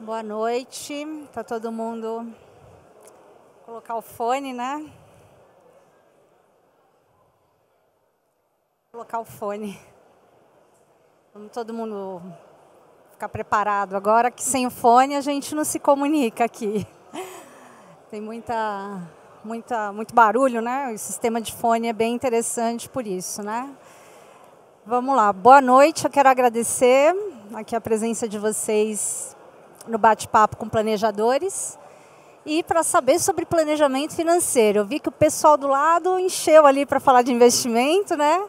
Boa noite. Tá todo mundo... Colocar o fone, né? Colocar o fone. Vamos todo mundo ficar preparado agora, que sem o fone a gente não se comunica aqui. Tem muito barulho, né? O sistema de fone é bem interessante por isso, né? Vamos lá. Boa noite. Eu quero agradecer aqui a presença de vocês no bate-papo com planejadores. E para saber sobre planejamento financeiro, eu vi que o pessoal do lado encheu ali para falar de investimento, né?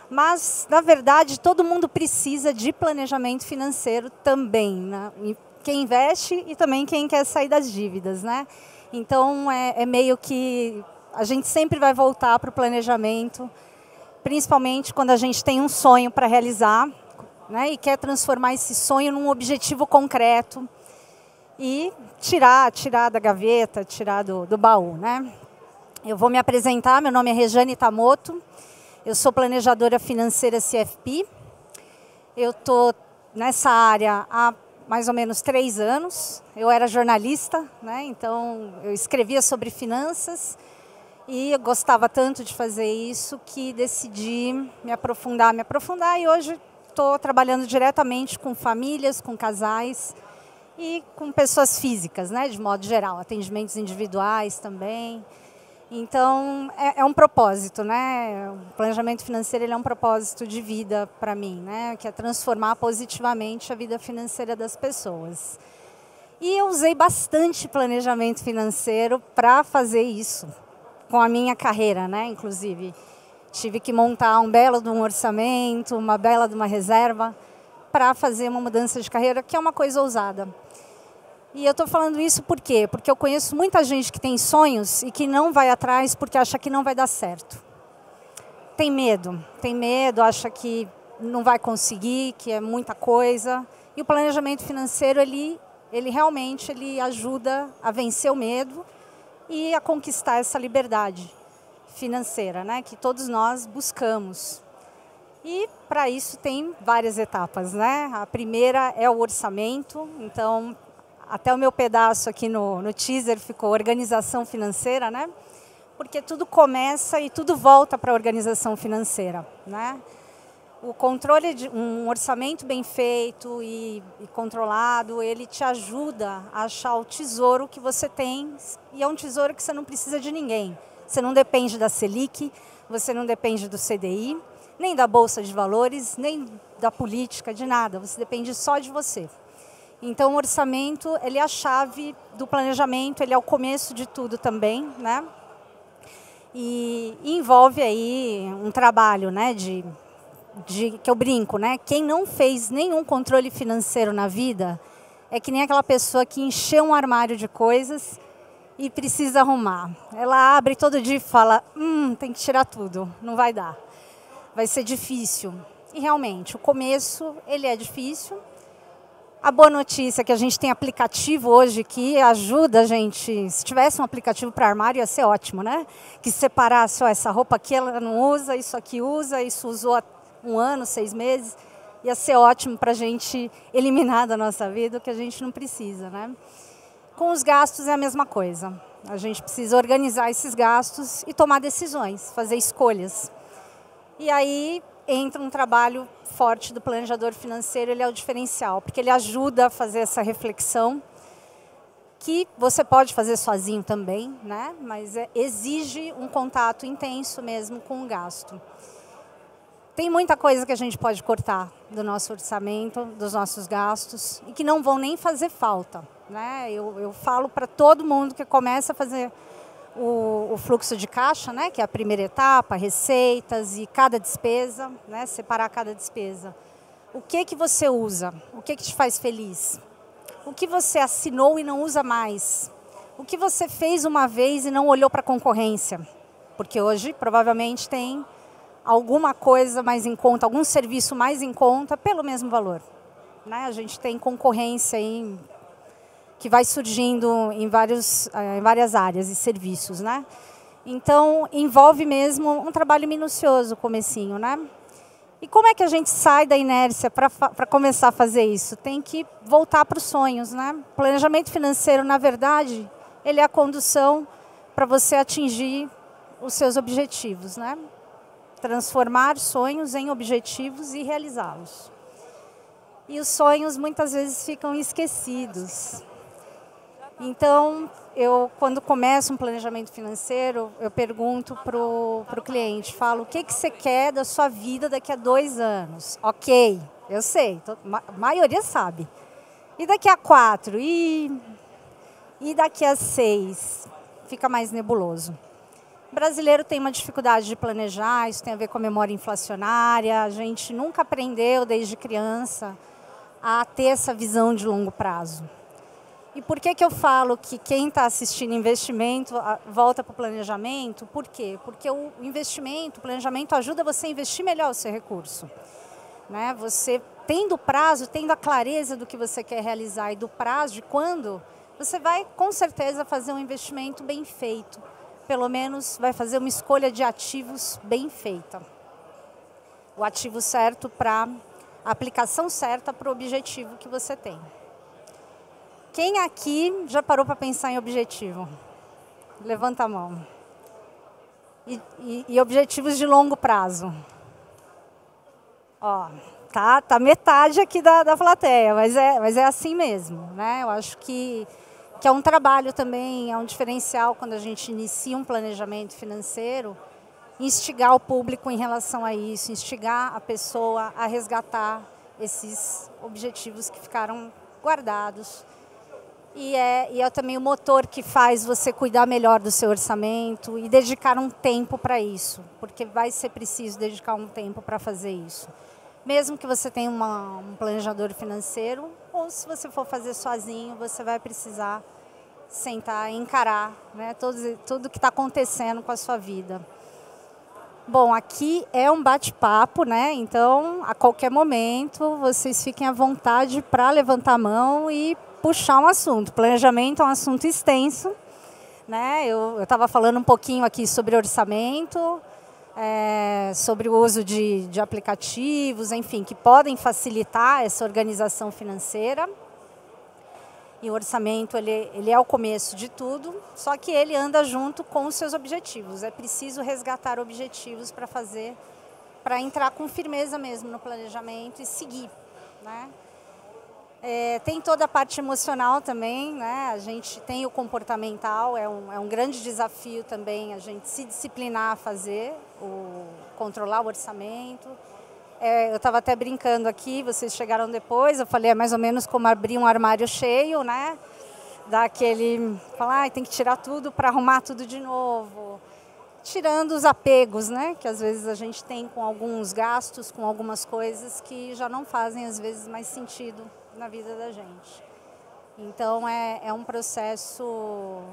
Mas, na verdade, todo mundo precisa de planejamento financeiro também, né? Quem investe e também quem quer sair das dívidas, né? Então, é meio que a gente sempre vai voltar para o planejamento, principalmente quando a gente tem um sonho para realizar, né? E quer transformar esse sonho num objetivo concreto e tirar da gaveta, tirar do baú, né? Eu vou me apresentar, meu nome é Rejane Tamoto, eu sou planejadora financeira CFP, eu estou nessa área há mais ou menos 3 anos, eu era jornalista, né? Então eu escrevia sobre finanças e eu gostava tanto de fazer isso que decidi me aprofundar e hoje estou trabalhando diretamente com famílias, com casais, e com pessoas físicas, né, de modo geral, atendimentos individuais também. Então, é um propósito, né? O planejamento financeiro ele é um propósito de vida para mim, né? Que é transformar positivamente a vida financeira das pessoas. E eu usei bastante planejamento financeiro para fazer isso, com a minha carreira, né? Inclusive, tive que montar um belo de um orçamento, uma bela de uma reserva, para fazer uma mudança de carreira, que é uma coisa ousada. E eu estou falando isso por quê? Porque eu conheço muita gente que tem sonhos e que não vai atrás porque acha que não vai dar certo. Tem medo, acha que não vai conseguir, que é muita coisa. E o planejamento financeiro, ele realmente ajuda a vencer o medo e a conquistar essa liberdade financeira, né, que todos nós buscamos. E para isso tem várias etapas, né? A primeira é o orçamento, então até o meu pedaço aqui no teaser ficou organização financeira, né? Porque tudo começa e tudo volta para a organização financeira, né? O controle de um orçamento bem feito e controlado, ele te ajuda a achar o tesouro que você tem, e é um tesouro que você não precisa de ninguém. Você não depende da Selic, você não depende do CDI, nem da Bolsa de Valores, nem da política, de nada. Você depende só de você. Então, o orçamento, ele é a chave do planejamento, ele é o começo de tudo também, né? E envolve aí um trabalho, né, que eu brinco, né? Quem não fez nenhum controle financeiro na vida é que nem aquela pessoa que encheu um armário de coisas e precisa arrumar. Ela abre todo dia e fala, tem que tirar tudo, não vai dar. Vai ser difícil. E realmente, o começo, ele é difícil. A boa notícia é que a gente tem aplicativo hoje que ajuda a gente. Se tivesse um aplicativo para armário, ia ser ótimo, né? Que separasse, essa roupa aqui ela não usa, isso aqui usa, isso usou há 1 ano, 6 meses. Ia ser ótimo para a gente eliminar da nossa vida o que a gente não precisa, né? Com os gastos é a mesma coisa. A gente precisa organizar esses gastos e tomar decisões, fazer escolhas. E aí entra um trabalho forte do planejador financeiro, ele é o diferencial, porque ele ajuda a fazer essa reflexão, que você pode fazer sozinho também, né? Mas exige um contato intenso mesmo com o gasto. Tem muita coisa que a gente pode cortar do nosso orçamento, dos nossos gastos, e que não vão nem fazer falta, né? Eu falo para todo mundo que começa a fazer o fluxo de caixa, né, que é a primeira etapa, receitas e cada despesa, né, separar cada despesa. O que você usa? O que te faz feliz? O que você assinou e não usa mais? O que você fez uma vez e não olhou para a concorrência? Porque hoje, provavelmente, tem alguma coisa mais em conta, algum serviço mais em conta pelo mesmo valor, né? A gente tem concorrência aí que vai surgindo em várias áreas e serviços, né? Então, envolve mesmo um trabalho minucioso, o comecinho, né? E como é que a gente sai da inércia para começar a fazer isso? Tem que voltar para os sonhos, né? Planejamento financeiro, na verdade, ele é a condução para você atingir os seus objetivos, né? Transformar sonhos em objetivos e realizá-los. E os sonhos muitas vezes ficam esquecidos. Então, quando começo um planejamento financeiro, eu pergunto para o cliente, falo, o que você quer da sua vida daqui a 2 anos? Ok, eu sei, a maioria sabe. E daqui a 4? E daqui a 6? Fica mais nebuloso. O brasileiro tem uma dificuldade de planejar, isso tem a ver com a memória inflacionária, a gente nunca aprendeu desde criança a ter essa visão de longo prazo. E por que eu falo que quem está assistindo investimento volta para o planejamento? Por quê? Porque o investimento, o planejamento ajuda você a investir melhor o seu recurso. Né? Você tendo prazo, tendo a clareza do que você quer realizar e do prazo de quando, você vai com certeza fazer um investimento bem feito. Pelo menos vai fazer uma escolha de ativos bem feita. O ativo certo para a aplicação certa para o objetivo que você tem. Quem aqui já parou para pensar em objetivo? Levanta a mão. E objetivos de longo prazo? Ó, tá metade aqui da plateia, mas é assim mesmo, né? Eu acho que é um trabalho também, é um diferencial quando a gente inicia um planejamento financeiro, instigar o público em relação a isso, instigar a pessoa a resgatar esses objetivos que ficaram guardados. E é também o motor que faz você cuidar melhor do seu orçamento e dedicar um tempo para isso, porque vai ser preciso dedicar um tempo para fazer isso. Mesmo que você tenha um planejador financeiro, ou se você for fazer sozinho, você vai precisar sentar e encarar, né, tudo que está acontecendo com a sua vida. Bom, aqui é um bate-papo, né? Então, a qualquer momento, vocês fiquem à vontade para levantar a mão e puxar um assunto. Planejamento é um assunto extenso, né? Eu estava falando um pouquinho aqui sobre orçamento, sobre o uso de aplicativos, enfim, que podem facilitar essa organização financeira. E o orçamento, ele é o começo de tudo, só que ele anda junto com os seus objetivos. É preciso resgatar objetivos para entrar com firmeza mesmo no planejamento e seguir, né? Tem toda a parte emocional também, né? A gente tem o comportamental, é um grande desafio também a gente se disciplinar a fazer, controlar o orçamento. Eu estava até brincando aqui, vocês chegaram depois, eu falei, é mais ou menos como abrir um armário cheio, né? Falar, tem que tirar tudo para arrumar tudo de novo. Tirando os apegos, né? Que às vezes a gente tem com alguns gastos, com algumas coisas que já não fazem às vezes mais sentido na vida da gente. Então é um processo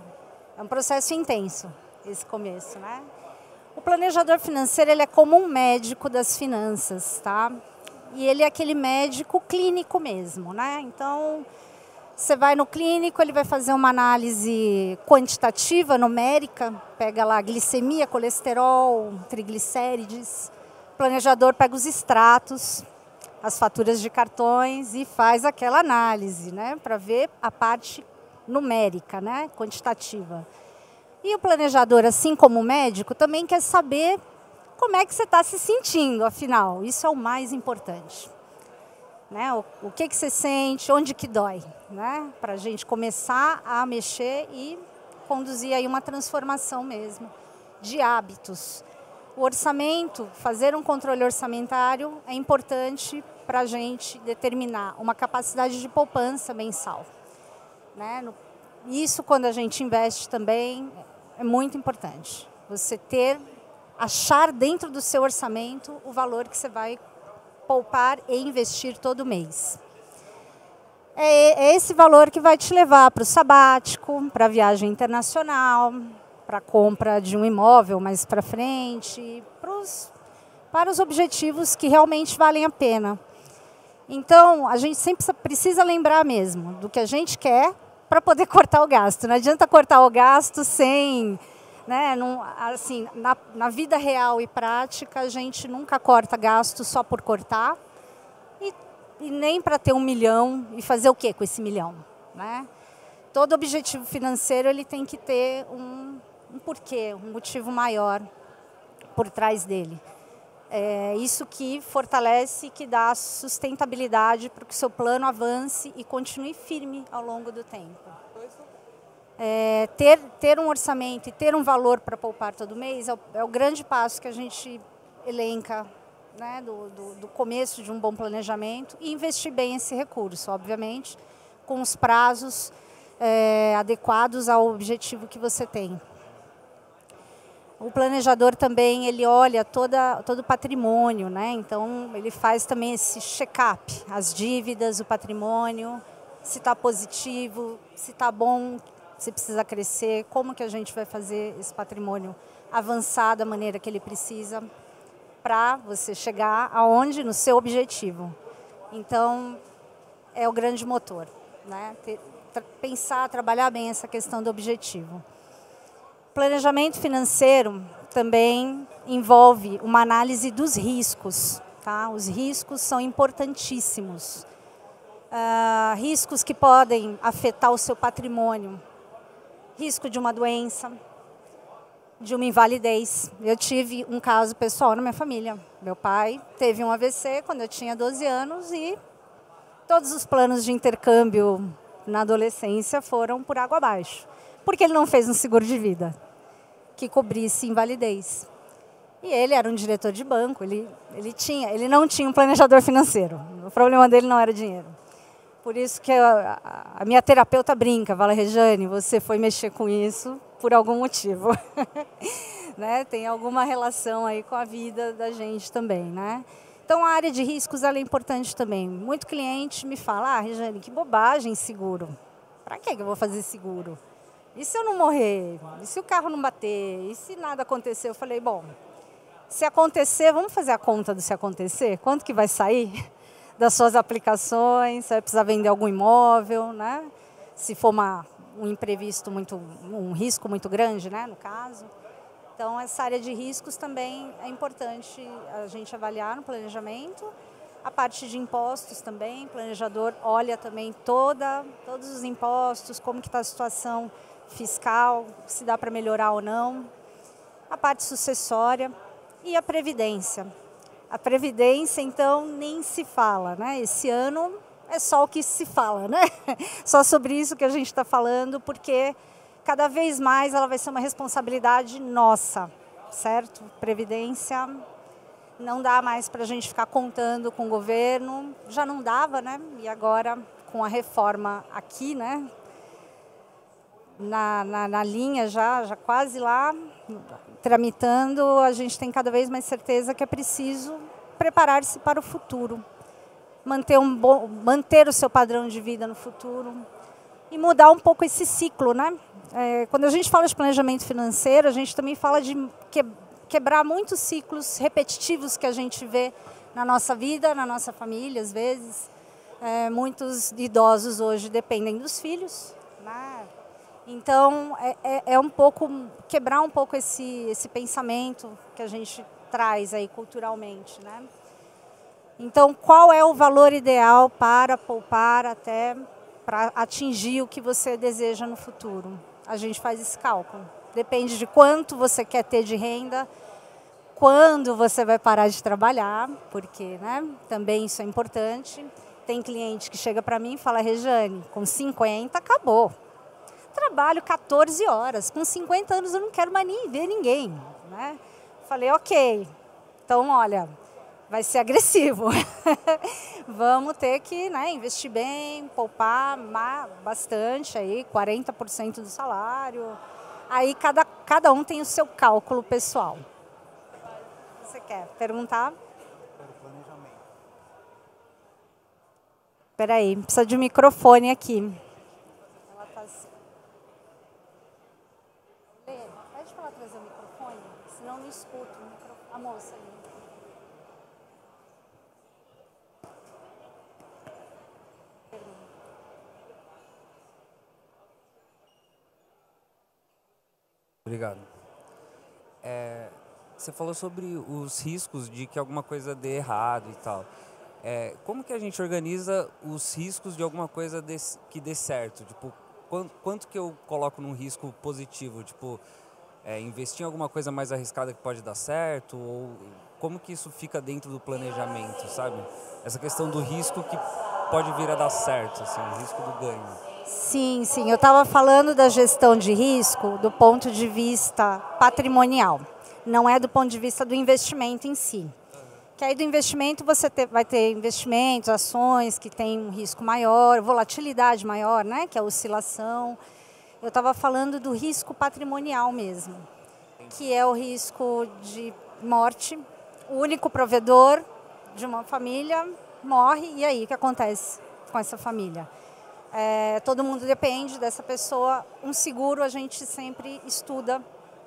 intenso esse começo, né? O planejador financeiro, ele é como um médico das finanças, tá? E ele é aquele médico clínico mesmo, né? Então, você vai no clínico, ele vai fazer uma análise quantitativa, numérica, pega lá glicemia, colesterol, triglicérides. O planejador pega os extratos, as faturas de cartões e faz aquela análise, né? Para ver a parte numérica, né? Quantitativa. E o planejador, assim como o médico, também quer saber como é que você está se sentindo, afinal. Isso é o mais importante. Né? O que você sente, onde que dói. Né? Para a gente começar a mexer e conduzir aí uma transformação mesmo de hábitos. O orçamento, fazer um controle orçamentário é importante para a gente determinar uma capacidade de poupança mensal. Né? Isso, quando a gente investe também, é muito importante. Você achar dentro do seu orçamento o valor que você vai poupar e investir todo mês. É esse valor que vai te levar para o sabático, para a viagem internacional, para a compra de um imóvel mais para frente, para os objetivos que realmente valem a pena. Então, a gente sempre precisa lembrar mesmo do que a gente quer para poder cortar o gasto. Não adianta cortar o gasto sem né? Não, assim, na vida real e prática, a gente nunca corta gasto só por cortar e nem para ter 1 milhão e fazer o quê com esse 1 milhão, né? Todo objetivo financeiro ele tem que ter um porquê, um motivo maior por trás dele. É isso que fortalece, que dá sustentabilidade para que o seu plano avance e continue firme ao longo do tempo. Ter um orçamento e ter um valor para poupar todo mês é o grande passo que a gente elenca, né, do começo de um bom planejamento, e investir bem esse recurso, obviamente, com os prazos adequados ao objetivo que você tem. O planejador também, ele olha todo o patrimônio, né? Então ele faz também esse check-up, as dívidas, o patrimônio, se está positivo, se está bom, se precisa crescer, como que a gente vai fazer esse patrimônio avançar da maneira que ele precisa para você chegar aonde? No seu objetivo. Então, é o grande motor, né? Pensar, trabalhar bem essa questão do objetivo. Planejamento financeiro também envolve uma análise dos riscos, tá? Os riscos são importantíssimos. Riscos que podem afetar o seu patrimônio. Risco de uma doença, de uma invalidez. Eu tive um caso pessoal na minha família. Meu pai teve um AVC quando eu tinha 12 anos e todos os planos de intercâmbio na adolescência foram por água abaixo. Porque ele não fez um seguro de vida que cobrisse invalidez. E ele era um diretor de banco, ele não tinha um planejador financeiro. O problema dele não era dinheiro. Por isso que a minha terapeuta brinca, fala, Rejane, você foi mexer com isso por algum motivo. Né? Tem alguma relação aí com a vida da gente também, né? Então, a área de riscos ela é importante também. Muito cliente me fala, Rejane, que bobagem seguro. Para que eu vou fazer seguro? E se eu não morrer? E se o carro não bater? E se nada acontecer? Eu falei, bom, se acontecer, vamos fazer a conta do se acontecer? Quanto que vai sair das suas aplicações? Você vai precisar vender algum imóvel, né? Se for um imprevisto, um risco muito grande, né, no caso. Então, essa área de riscos também é importante a gente avaliar no planejamento. A parte de impostos também, o planejador olha também todos os impostos, como que está a situação fiscal, se dá para melhorar ou não. A parte sucessória e a previdência. A previdência, então, nem se fala, né? Esse ano é só o que se fala, né? Só sobre isso que a gente está falando, porque cada vez mais ela vai ser uma responsabilidade nossa, certo? Previdência não dá mais para a gente ficar contando com o governo, já não dava, né? E agora, com a reforma aqui, né? Na linha já quase lá, tramitando, a gente tem cada vez mais certeza que é preciso preparar-se para o futuro, manter o seu padrão de vida no futuro e mudar um pouco esse ciclo, né? Quando a gente fala de planejamento financeiro, a gente também fala de quebrar muitos ciclos repetitivos que a gente vê na nossa vida, na nossa família, às vezes. Muitos idosos hoje dependem dos filhos, né? Então, quebrar um pouco esse pensamento que a gente traz aí culturalmente, né? Então, qual é o valor ideal para poupar para atingir o que você deseja no futuro? A gente faz esse cálculo. Depende de quanto você quer ter de renda, quando você vai parar de trabalhar, porque, né, também isso é importante. Tem cliente que chega para mim e fala, Rejane, com 50 acabou. Trabalho 14 horas, com 50 anos eu não quero mais nem ver ninguém, né? Falei, ok, então olha, vai ser agressivo. Vamos ter que, né, investir bem, poupar bastante, aí, 40% do salário. Aí cada um tem o seu cálculo pessoal. Você quer perguntar? Quero planejamento. Espera aí, precisa de um microfone aqui. Ela tá assim. Lê, pede para ela trazer o microfone, senão não escuto a moça ali. Obrigado. Você falou sobre os riscos de que alguma coisa dê errado e tal. Como que a gente organiza os riscos de alguma coisa que dê certo? Tipo, quanto que eu coloco num risco positivo? Tipo, investir em alguma coisa mais arriscada que pode dar certo? Ou como que isso fica dentro do planejamento, sabe? Essa questão do risco que pode vir a dar certo, assim, o risco do ganho. Sim, sim. Eu estava falando da gestão de risco do ponto de vista patrimonial. Não é do ponto de vista do investimento em si. Que aí do investimento você vai ter investimentos, ações que têm um risco maior, volatilidade maior, né? Que é a oscilação. Eu estava falando do risco patrimonial mesmo, que é o risco de morte. O único provedor de uma família morre, e aí o que acontece com essa família? Todo mundo depende dessa pessoa. Um seguro, a gente sempre estuda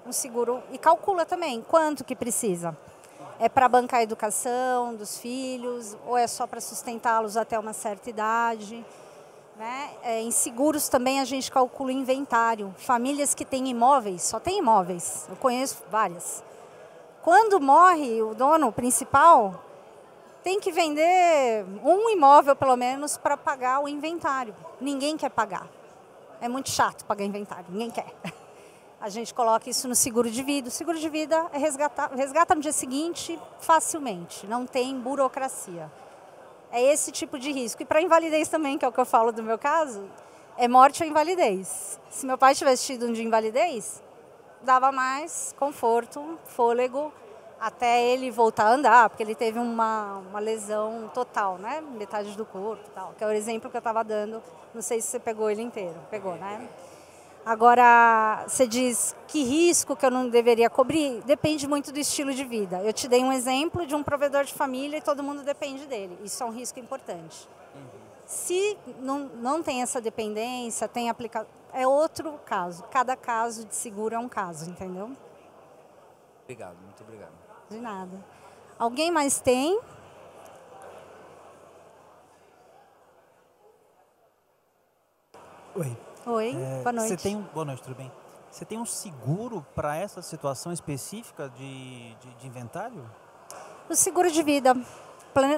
um seguro e calcula também quanto que precisa. É para bancar a educação dos filhos ou é só para sustentá-los até uma certa idade? Né? Em seguros também a gente calcula o inventário. Famílias que têm imóveis, só tem imóveis, eu conheço várias. Quando morre o dono principal, tem que vender um imóvel, pelo menos, para pagar o inventário. Ninguém quer pagar. É muito chato pagar inventário, ninguém quer. A gente coloca isso no seguro de vida. O seguro de vida é resgata no dia seguinte facilmente, não tem burocracia. É esse tipo de risco. E para invalidez também, que é o que eu falo do meu caso, é morte ou invalidez. Se meu pai tivesse tido um de invalidez, dava mais conforto, fôlego, até ele voltar a andar, porque ele teve uma lesão total, né? Metade do corpo e tal, que é o exemplo que eu estava dando. Não sei se você pegou ele inteiro. Pegou, né? Agora, você diz que risco que eu não deveria cobrir? Depende muito do estilo de vida. Eu te dei um exemplo de um provedor de família e todo mundo depende dele. Isso é um risco importante. Se não tem essa dependência, tem aplicação, é outro caso. Cada caso de seguro é um caso, entendeu? Obrigado, muito obrigado. De nada. Alguém mais tem? Oi. Oi, boa noite. Boa noite, tudo bem? Você tem um seguro para essa situação específica de inventário? O seguro de vida.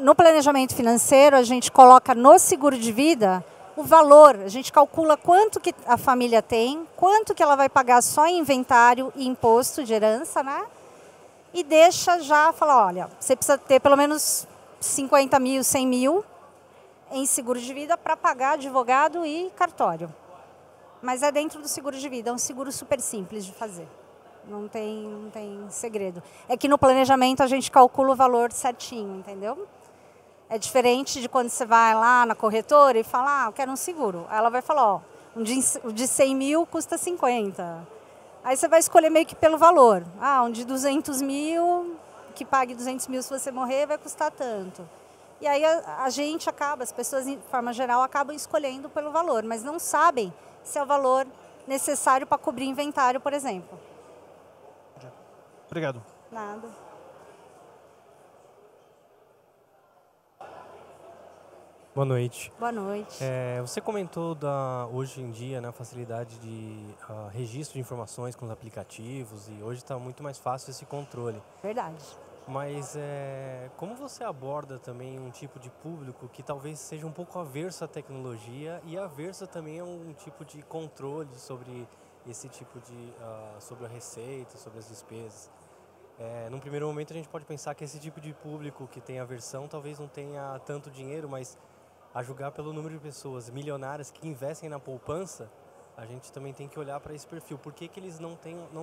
No planejamento financeiro, a gente coloca no seguro de vida o valor. A gente calcula quanto que a família tem, quanto que ela vai pagar só em inventário e imposto de herança, né? E deixa já, fala, olha, você precisa ter pelo menos 50 mil, 100 mil em seguro de vida para pagar advogado e cartório. Mas é dentro do seguro de vida, é um seguro super simples de fazer. Não tem segredo. É que no planejamento a gente calcula o valor certinho, entendeu? É diferente de quando você vai lá na corretora e fala, eu quero um seguro. Aí ela vai falar, o de 100 mil custa 50. Aí você vai escolher meio que pelo valor. Um de 200 mil, que pague 200 mil se você morrer, vai custar tanto. E aí a gente acaba, as pessoas, de forma geral, acabam escolhendo pelo valor, mas não sabem se é o valor necessário para cobrir inventário, por exemplo. Obrigado. Nada. Boa noite. Boa noite. Você comentou hoje em dia, né, a facilidade de registro de informações com os aplicativos e hoje está muito mais fácil esse controle. Verdade. Mas como você aborda também um tipo de público que talvez seja um pouco averso à tecnologia e averso também a um tipo de controle sobre esse tipo de sobre a receita, sobre as despesas? Num primeiro momento a gente pode pensar que esse tipo de público que tem aversão talvez não tenha tanto dinheiro, mas a julgar pelo número de pessoas milionárias que investem na poupança, a gente também tem que olhar para esse perfil. Por que eles não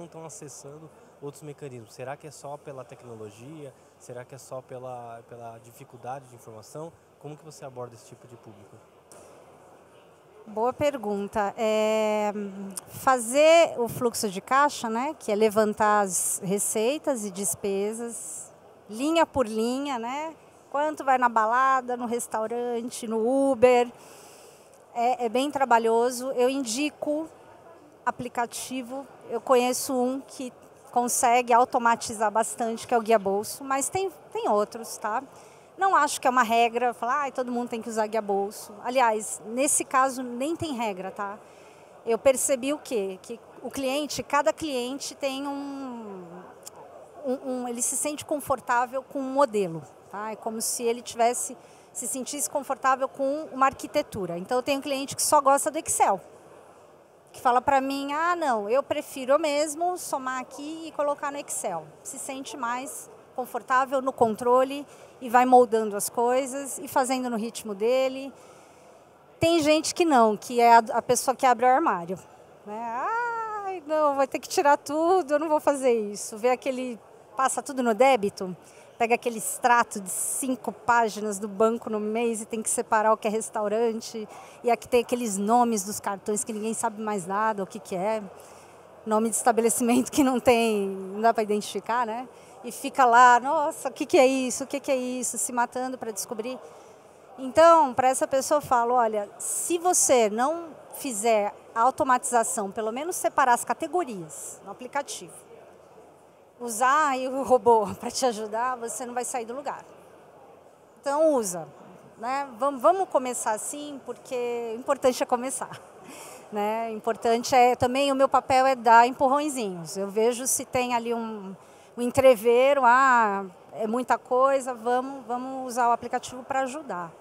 estão acessando outros mecanismos? Será que é só pela tecnologia? Será que é só pela dificuldade de informação? Como que você aborda esse tipo de público? Boa pergunta. Fazer o fluxo de caixa, né, que é levantar as receitas e despesas, linha por linha, né? Quanto vai na balada, no restaurante, no Uber. É bem trabalhoso. Eu indico aplicativo. Eu conheço um que consegue automatizar bastante, que é o Guia Bolso, mas tem outros, tá? Não acho que é uma regra, falar, todo mundo tem que usar Guia Bolso. Aliás, nesse caso nem tem regra, tá? Eu percebi o quê? Que o cliente, cada cliente tem ele se sente confortável com um modelo. Tá? É como se ele se sentisse confortável com uma arquitetura. Então, eu tenho um cliente que só gosta do Excel, que fala para mim, não, eu prefiro eu mesmo somar aqui e colocar no Excel. Se sente mais confortável no controle e vai moldando as coisas e fazendo no ritmo dele. Tem gente que não, que é a pessoa que abre o armário. Né? Ai, não, vai ter que tirar tudo, eu não vou fazer isso. Passa tudo no débito, pega aquele extrato de 5 páginas do banco no mês e tem que separar o que é restaurante. E aqui tem aqueles nomes dos cartões que ninguém sabe mais nada, o que é. Nome de estabelecimento que não dá para identificar, né? E fica lá, nossa, o que é isso, o que é isso, se matando para descobrir. Então, para essa pessoa eu falo, olha, se você não fizer a automatização, pelo menos separar as categorias no aplicativo, usar aí o robô para te ajudar, você não vai sair do lugar. Então, usa. Né? Vamos começar assim, porque o importante é começar. Né? Importante também, o meu papel é dar empurrõezinhos. Eu vejo se tem ali um entreveiro, é muita coisa, vamos usar o aplicativo para ajudar.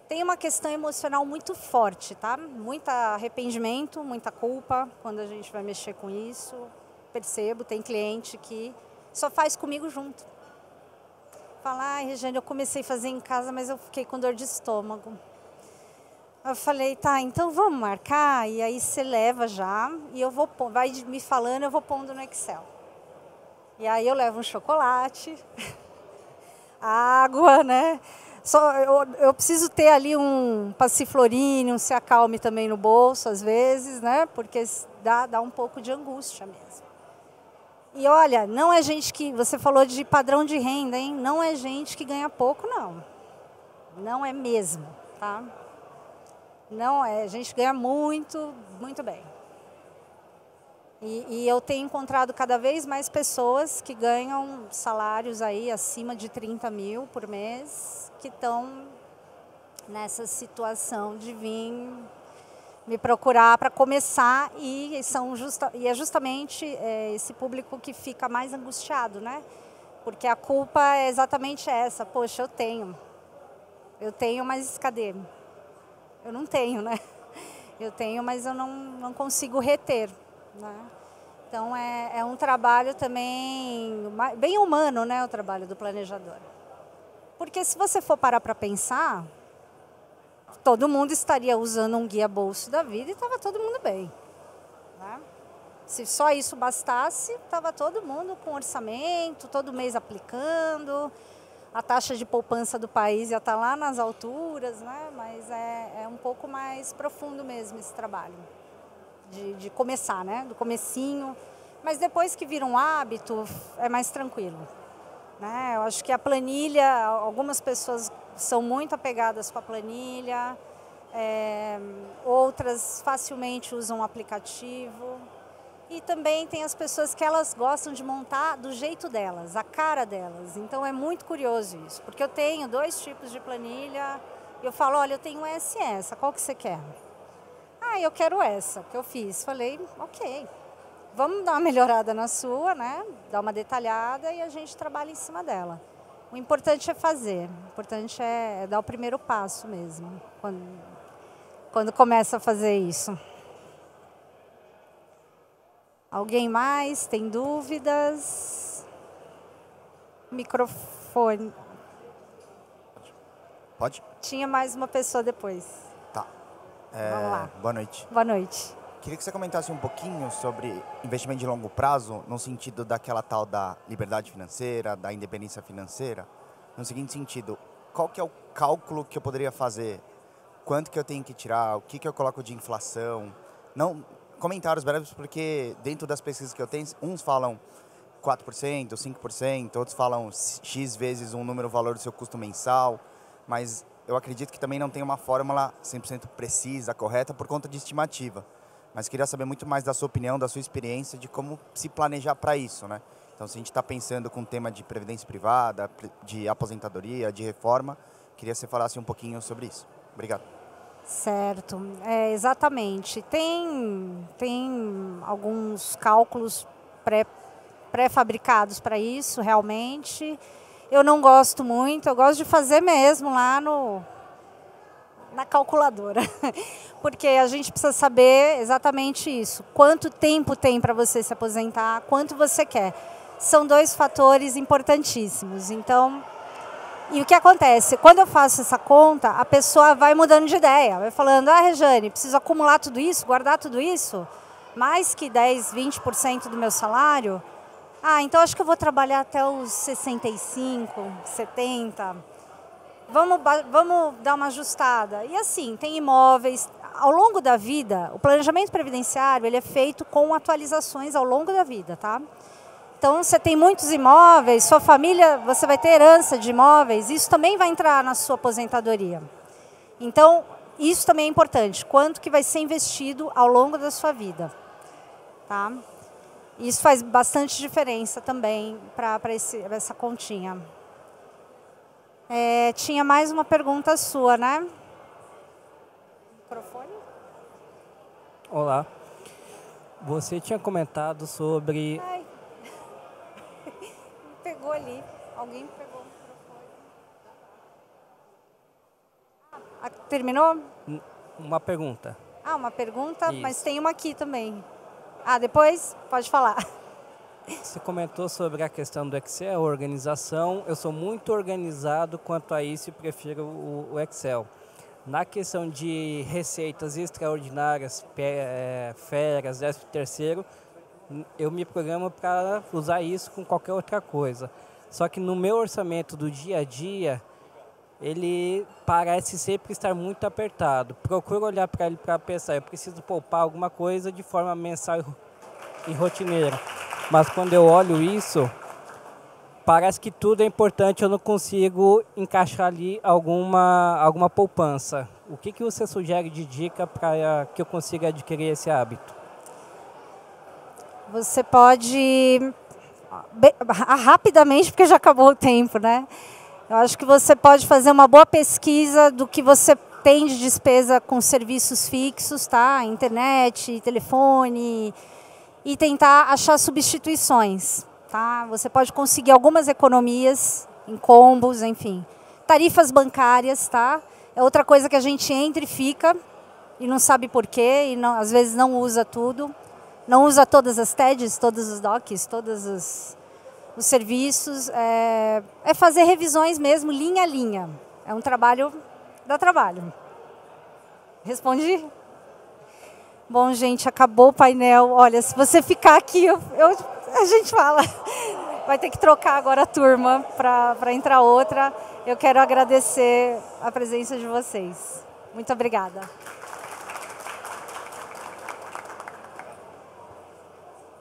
Tem uma questão emocional muito forte, tá? Muito arrependimento, muita culpa quando a gente vai mexer com isso. Percebo, tem cliente que só faz comigo junto. Fala, Regiane, eu comecei a fazer em casa, mas eu fiquei com dor de estômago. Eu falei, tá, então vamos marcar, e aí você leva já, e eu vai me falando, eu vou pondo no Excel. E aí eu levo um chocolate, água, né? Eu preciso ter ali um passiflorine, um Se Acalme também no bolso, às vezes, né? Porque dá um pouco de angústia mesmo. E olha, não é gente que... Você falou de padrão de renda, hein? Não é gente que ganha pouco, não. Não é mesmo, tá? Não é. A gente ganha muito, muito bem. E eu tenho encontrado cada vez mais pessoas que ganham salários aí acima de 30 mil por mês, que estão nessa situação de vir me procurar para começar, e é justamente esse público que fica mais angustiado, né? Porque a culpa é exatamente essa. Poxa, eu tenho, mas cadê? Eu não tenho, né? Eu tenho, mas eu não consigo reter. Né? Então, é um trabalho também bem humano, né, o trabalho do planejador. Porque se você for parar para pensar, todo mundo estaria usando um guia bolso da vida e estava todo mundo bem. Né? Se só isso bastasse, estava todo mundo com orçamento, todo mês aplicando, a taxa de poupança do país ia estar lá nas alturas, né? Mas é um pouco mais profundo mesmo esse trabalho. De começar, né? Do comecinho. Mas depois que vira um hábito, é mais tranquilo. Né? Eu acho que a planilha, algumas pessoas são muito apegadas com a planilha, outras facilmente usam o aplicativo. E também tem as pessoas que elas gostam de montar do jeito delas, a cara delas. Então é muito curioso isso, porque eu tenho 2 tipos de planilha. Eu falo, olha, eu tenho essa e essa, qual que você quer? Eu quero essa, que eu fiz. Falei, ok, vamos dar uma melhorada na sua, né? Dar uma detalhada e a gente trabalha em cima dela. O importante é fazer, o importante é dar o primeiro passo mesmo, quando começa a fazer isso. Alguém mais? Tem dúvidas? Microfone. Pode? Tinha mais uma pessoa depois. Tá. Vamos lá. Boa noite. Boa noite. Queria que você comentasse um pouquinho sobre investimento de longo prazo, no sentido daquela tal da liberdade financeira, da independência financeira. No seguinte sentido, qual que é o cálculo que eu poderia fazer? Quanto que eu tenho que tirar? O que eu coloco de inflação? Não, comentários breves, porque dentro das pesquisas que eu tenho, uns falam 4%, 5%, outros falam X vezes um número, valor do seu custo mensal, mas eu acredito que também não tem uma fórmula 100% precisa, correta, por conta de estimativa. Mas queria saber muito mais da sua opinião, da sua experiência, de como se planejar para isso, né? Então, se a gente está pensando com o tema de previdência privada, de aposentadoria, de reforma, queria que você falasse um pouquinho sobre isso. Obrigado. Certo, exatamente. Tem alguns cálculos pré-fabricados para isso, realmente. Eu não gosto muito, eu gosto de fazer mesmo lá na calculadora. Porque a gente precisa saber exatamente isso. Quanto tempo tem para você se aposentar, quanto você quer. São 2 fatores importantíssimos. Então, e o que acontece? Quando eu faço essa conta, a pessoa vai mudando de ideia. Vai falando, Rejane, preciso acumular tudo isso, guardar tudo isso? Mais que 10, 20% do meu salário? Então acho que eu vou trabalhar até os 65, 70. Vamos dar uma ajustada. E assim, tem imóveis. Ao longo da vida, o planejamento previdenciário ele é feito com atualizações ao longo da vida, tá? Então, você tem muitos imóveis, sua família, você vai ter herança de imóveis, isso também vai entrar na sua aposentadoria. Então, isso também é importante. Quanto que vai ser investido ao longo da sua vida, tá? Isso faz bastante diferença também para essa continha. Tinha mais uma pergunta sua, né? Microfone? Olá. Você tinha comentado sobre... Ai. Pegou ali. Alguém pegou o microfone. Terminou? Uma pergunta. Uma pergunta, Isso. mas tem uma aqui também. Depois? Pode falar. Você comentou sobre a questão do Excel, organização. Eu sou muito organizado quanto a isso e prefiro o Excel. Na questão de receitas extraordinárias, férias, 13º, eu me programo para usar isso com qualquer outra coisa. Só que no meu orçamento do dia a dia, ele parece sempre estar muito apertado. Procuro olhar para ele para pensar, eu preciso poupar alguma coisa de forma mensal e rotineira. Mas quando eu olho isso, parece que tudo é importante, eu não consigo encaixar ali alguma poupança. O que você sugere de dica para que eu consiga adquirir esse hábito? Você pode, rapidamente, porque já acabou o tempo, né? Eu acho que você pode fazer uma boa pesquisa do que você tem de despesa com serviços fixos, tá? Internet, telefone, e tentar achar substituições, tá? Você pode conseguir algumas economias em combos, enfim. Tarifas bancárias, tá? É outra coisa que a gente entra e fica e não sabe por quê, e não, às vezes não usa tudo. Não usa todas as TEDs, todos os DOCs, todos os serviços. É fazer revisões mesmo, linha a linha. É um trabalho, dá trabalho. Respondi? Bom, gente, acabou o painel. Olha, se você ficar aqui, a gente fala. Vai ter que trocar agora a turma para entrar outra. Eu quero agradecer a presença de vocês. Muito obrigada.